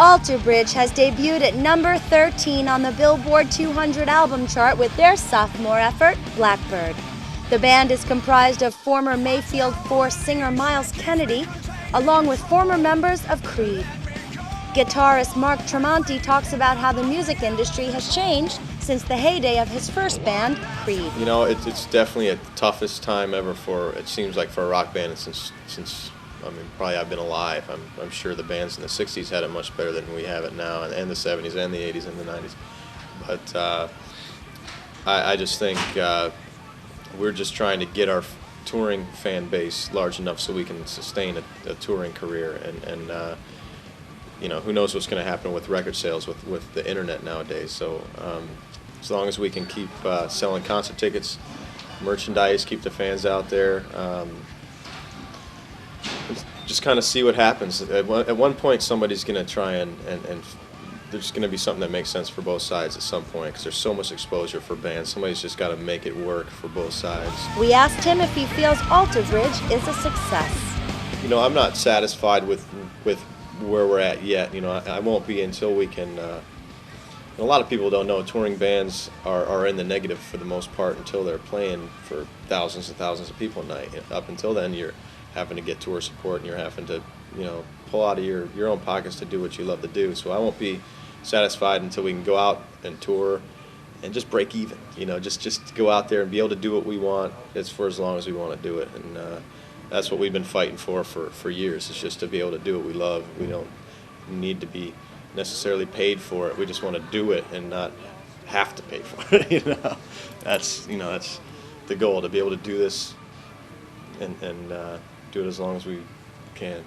Alter Bridge has debuted at number 13 on the Billboard 200 album chart with their sophomore effort, Blackbird. The band is comprised of former Mayfield 4 singer Miles Kennedy, along with former members of Creed. Guitarist Mark Tremonti talks about how the music industry has changed since the heyday of his first band, Creed. You know, it's definitely the toughest time ever it seems like, for a rock band since I mean, probably I've been alive. I'm sure the bands in the 60s had it much better than we have it now, and the 70s and the 80s and the 90s. But I just think we're just trying to get our touring fan base large enough so we can sustain a touring career. And you know, who knows what's going to happen with record sales with the internet nowadays. So as long as we can keep selling concert tickets, merchandise, keep the fans out there, just kind of see what happens. At one point, somebody's going to try and there's going to be something that makes sense for both sides at some point, because there's so much exposure for bands. Somebody's just got to make it work for both sides. We asked him if he feels Alter Bridge is a success. You know, I'm not satisfied with where we're at yet. You know, I won't be until we can. A lot of people don't know touring bands are in the negative for the most part until they're playing for thousands and thousands of people a night. Up until then, you're having to get tour support and you're having to, you know, pull out of your own pockets to do what you love to do. So I won't be satisfied until we can go out and tour and just break even. You know, just go out there and be able to do what we want. It's for as long as we want to do it, and that's what we've been fighting for years. It's just to be able to do what we love. We don't need to be necessarily paid for it. We just want to do it and not have to pay for it. That's the goal, to be able to do this and do it as long as we can.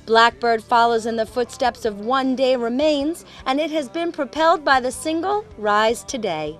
Blackbird follows in the footsteps of One Day Remains, and it has been propelled by the single Rise Today.